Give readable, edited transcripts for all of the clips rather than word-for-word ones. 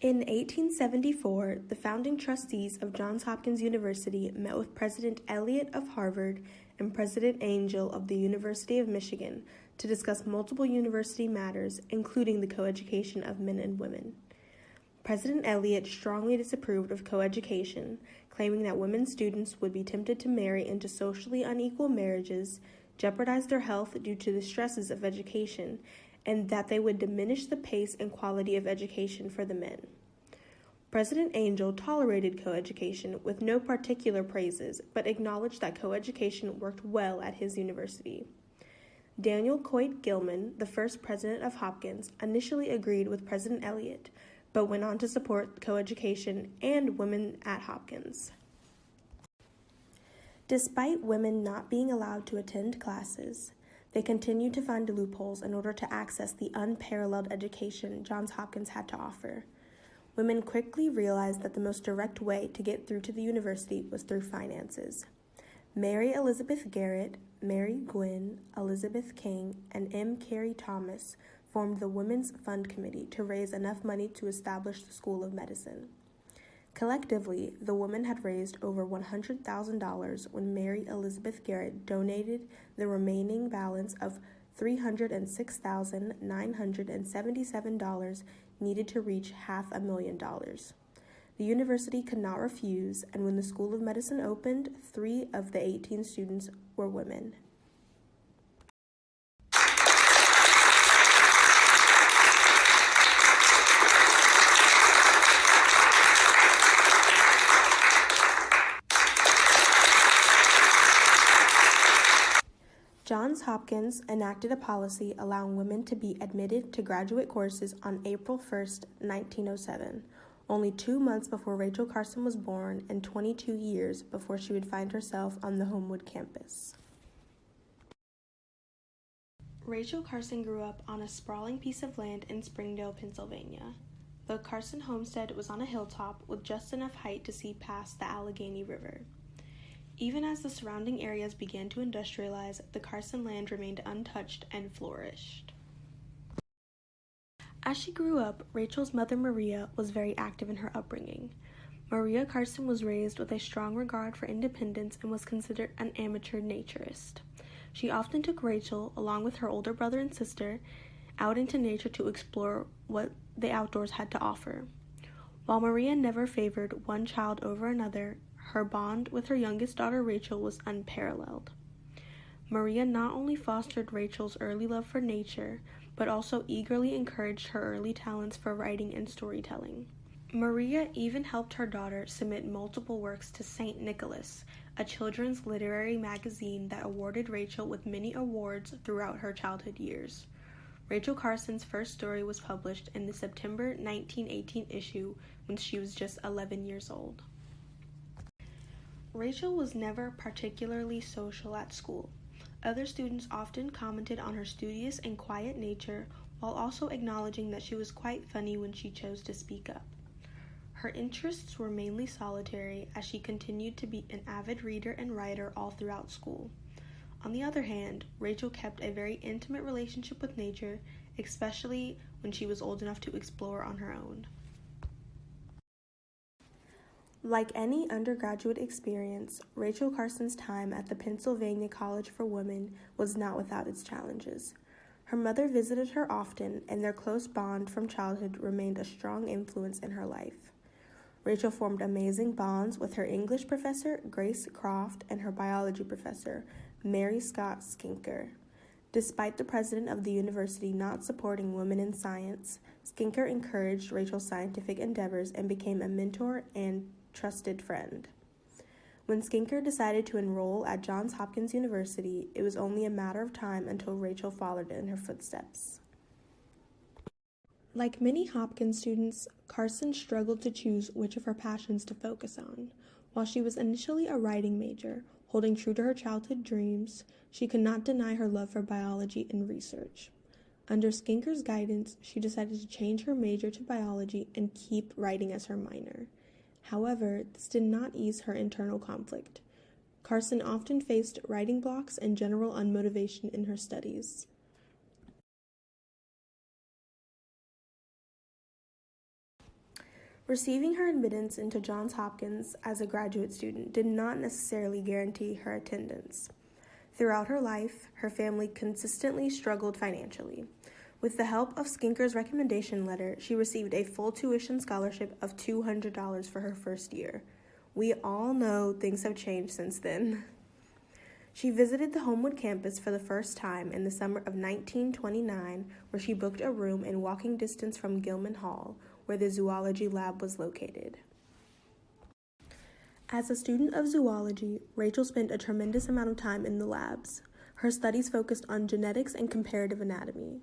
In 1874, the founding trustees of Johns Hopkins University met with President Eliot of Harvard and President Angell of the University of Michigan to discuss multiple university matters, including the coeducation of men and women. President Eliot strongly disapproved of coeducation, claiming that women students would be tempted to marry into socially unequal marriages, jeopardize their health due to the stresses of education, and that they would diminish the pace and quality of education for the men. President Angell tolerated coeducation with no particular praises, but acknowledged that coeducation worked well at his university. Daniel Coit Gilman, the first president of Hopkins, initially agreed with President Eliot, but went on to support coeducation and women at Hopkins. Despite women not being allowed to attend classes, they continued to find loopholes in order to access the unparalleled education Johns Hopkins had to offer. Women quickly realized that the most direct way to get through to the university was through finances. Mary Elizabeth Garrett, Mary Gwynn, Elizabeth King, and M. Carey Thomas formed the Women's Fund Committee to raise enough money to establish the School of Medicine. Collectively, the women had raised over $100,000 when Mary Elizabeth Garrett donated the remaining balance of $306,977 needed to reach $500,000. The university could not refuse, and when the School of Medicine opened, 3 of the 18 students were women. Johns Hopkins enacted a policy allowing women to be admitted to graduate courses on April 1, 1907, only 2 months before Rachel Carson was born and 22 years before she would find herself on the Homewood campus. Rachel Carson grew up on a sprawling piece of land in Springdale, Pennsylvania. The Carson homestead was on a hilltop with just enough height to see past the Allegheny River. Even as the surrounding areas began to industrialize, the Carson land remained untouched and flourished. As she grew up, Rachel's mother Maria was very active in her upbringing. Maria Carson was raised with a strong regard for independence and was considered an amateur naturist. She often took Rachel, along with her older brother and sister, out into nature to explore what the outdoors had to offer. While Maria never favored one child over another, her bond with her youngest daughter Rachel was unparalleled. Maria not only fostered Rachel's early love for nature, but also eagerly encouraged her early talents for writing and storytelling. Maria even helped her daughter submit multiple works to St. Nicholas, a children's literary magazine that awarded Rachel with many awards throughout her childhood years. Rachel Carson's first story was published in the September 1918 issue when she was just 11 years old. Rachel was never particularly social at school. Other students often commented on her studious and quiet nature, while also acknowledging that she was quite funny when she chose to speak up. Her interests were mainly solitary, as she continued to be an avid reader and writer all throughout school. On the other hand, Rachel kept a very intimate relationship with nature, especially when she was old enough to explore on her own. Like any undergraduate experience, Rachel Carson's time at the Pennsylvania College for Women was not without its challenges. Her mother visited her often, and their close bond from childhood remained a strong influence in her life. Rachel formed amazing bonds with her English professor, Grace Croft, and her biology professor, Mary Scott Skinker. Despite the president of the university not supporting women in science, Skinker encouraged Rachel's scientific endeavors and became a mentor and trusted friend. When Skinker decided to enroll at Johns Hopkins University, it was only a matter of time until Rachel followed in her footsteps. Like many Hopkins students, Carson struggled to choose which of her passions to focus on. While she was initially a writing major, holding true to her childhood dreams, she could not deny her love for biology and research. Under Skinker's guidance, she decided to change her major to biology and keep writing as her minor. However, this did not ease her internal conflict. Carson often faced writing blocks and general unmotivation in her studies. Receiving her admittance into Johns Hopkins as a graduate student did not necessarily guarantee her attendance. Throughout her life, her family consistently struggled financially. With the help of Skinker's recommendation letter, she received a full tuition scholarship of $200 for her first year. We all know things have changed since then. She visited the Homewood campus for the first time in the summer of 1929, where she booked a room in walking distance from Gilman Hall, where the zoology lab was located. As a student of zoology, Rachel spent a tremendous amount of time in the labs. Her studies focused on genetics and comparative anatomy.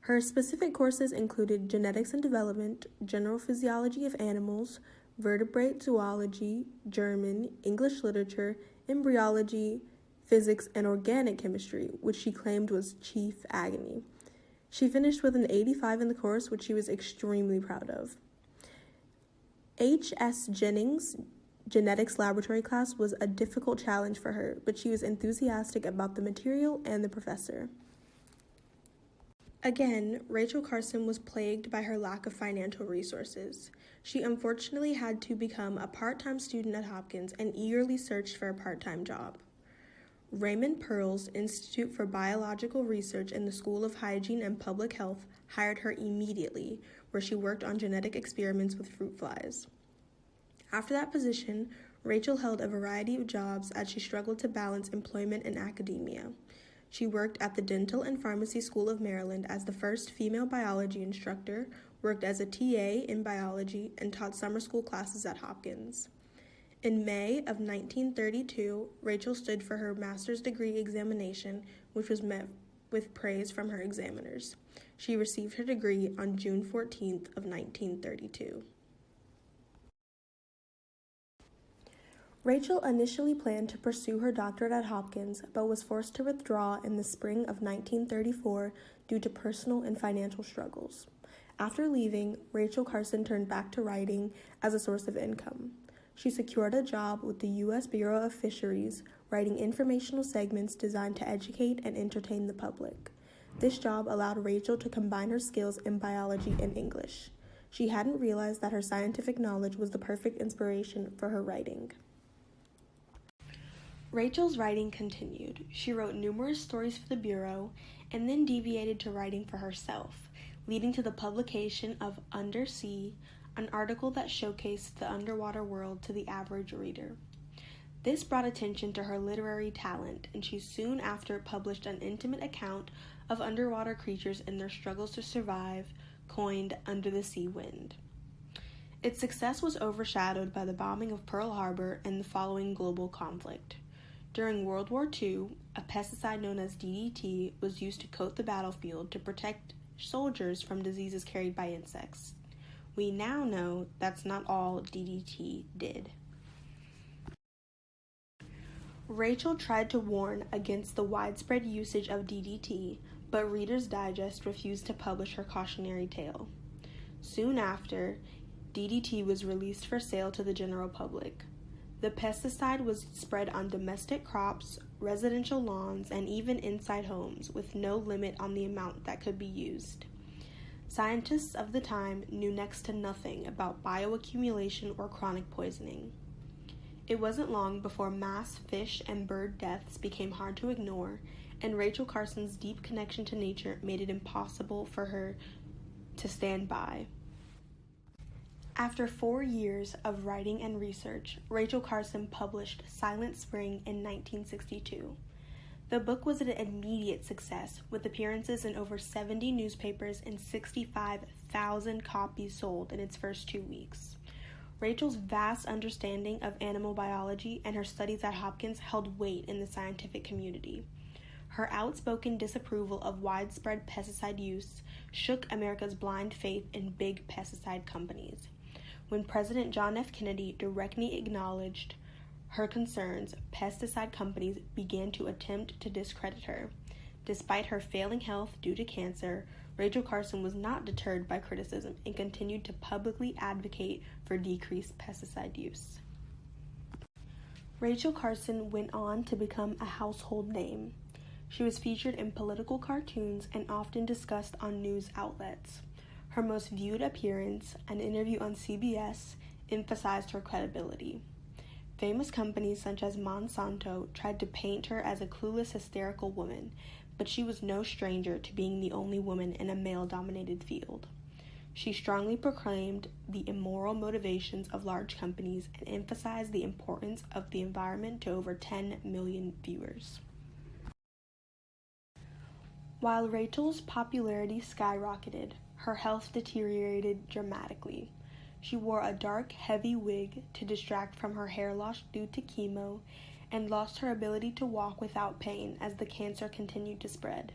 Her specific courses included genetics and development, general physiology of animals, vertebrate zoology, German, English literature, embryology, physics, and organic chemistry, which she claimed was chief agony. She finished with an 85 in the course, which she was extremely proud of. H.S. Jennings' genetics laboratory class was a difficult challenge for her, but she was enthusiastic about the material and the professor. Again, Rachel Carson was plagued by her lack of financial resources. She unfortunately had to become a part-time student at Hopkins and eagerly searched for a part-time job. Raymond Pearl's Institute for Biological Research in the School of Hygiene and Public Health hired her immediately, where she worked on genetic experiments with fruit flies. After that position, Rachel held a variety of jobs as she struggled to balance employment and academia. She worked at the Dental and Pharmacy School of Maryland as the first female biology instructor, worked as a TA in biology, and taught summer school classes at Hopkins. In May of 1932, Rachel stood for her master's degree examination, which was met with praise from her examiners. She received her degree on June 14th of 1932. Rachel initially planned to pursue her doctorate at Hopkins, but was forced to withdraw in the spring of 1934 due to personal and financial struggles. After leaving, Rachel Carson turned back to writing as a source of income. She secured a job with the U.S. Bureau of Fisheries, writing informational segments designed to educate and entertain the public. This job allowed Rachel to combine her skills in biology and English. She hadn't realized that her scientific knowledge was the perfect inspiration for her writing. Rachel's writing continued. She wrote numerous stories for the Bureau and then deviated to writing for herself, leading to the publication of Undersea, an article that showcased the underwater world to the average reader. This brought attention to her literary talent, and she soon after published an intimate account of underwater creatures and their struggles to survive, coined Under the Sea Wind. Its success was overshadowed by the bombing of Pearl Harbor and the following global conflict. During World War II, a pesticide known as DDT was used to coat the battlefield to protect soldiers from diseases carried by insects. We now know that's not all DDT did. Rachel tried to warn against the widespread usage of DDT, but Reader's Digest refused to publish her cautionary tale. Soon after, DDT was released for sale to the general public. The pesticide was spread on domestic crops, residential lawns, and even inside homes, with no limit on the amount that could be used. Scientists of the time knew next to nothing about bioaccumulation or chronic poisoning. It wasn't long before mass fish and bird deaths became hard to ignore, and Rachel Carson's deep connection to nature made it impossible for her to stand by. After 4 years of writing and research, Rachel Carson published Silent Spring in 1962. The book was an immediate success, with appearances in over 70 newspapers and 65,000 copies sold in its first 2 weeks. Rachel's vast understanding of animal biology and her studies at Hopkins held weight in the scientific community. Her outspoken disapproval of widespread pesticide use shook America's blind faith in big pesticide companies. When President John F. Kennedy directly acknowledged her concerns, pesticide companies began to attempt to discredit her. Despite her failing health due to cancer, Rachel Carson was not deterred by criticism and continued to publicly advocate for decreased pesticide use. Rachel Carson went on to become a household name. She was featured in political cartoons and often discussed on news outlets. Her most viewed appearance, an interview on CBS, emphasized her credibility. Famous companies such as Monsanto tried to paint her as a clueless, hysterical woman, but she was no stranger to being the only woman in a male-dominated field. She strongly proclaimed the immoral motivations of large companies and emphasized the importance of the environment to over 10 million viewers. While Rachel's popularity skyrocketed, her health deteriorated dramatically. She wore a dark, heavy wig to distract from her hair loss due to chemo and lost her ability to walk without pain as the cancer continued to spread.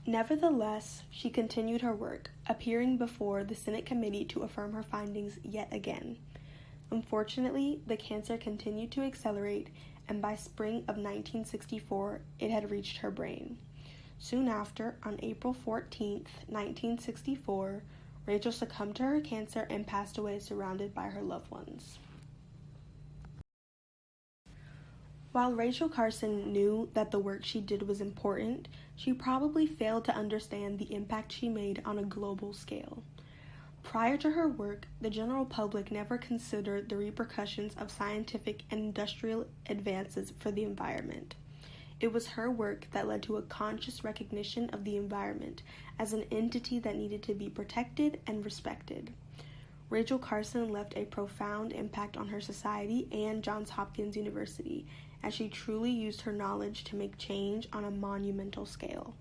Nevertheless, she continued her work, appearing before the Senate committee to affirm her findings yet again. Unfortunately, the cancer continued to accelerate, and by spring of 1964, it had reached her brain. Soon after, on April 14, 1964, Rachel succumbed to her cancer and passed away surrounded by her loved ones. While Rachel Carson knew that the work she did was important, she probably failed to understand the impact she made on a global scale. Prior to her work, the general public never considered the repercussions of scientific and industrial advances for the environment. It was her work that led to a conscious recognition of the environment as an entity that needed to be protected and respected. Rachel Carson left a profound impact on her society and Johns Hopkins University, as she truly used her knowledge to make change on a monumental scale.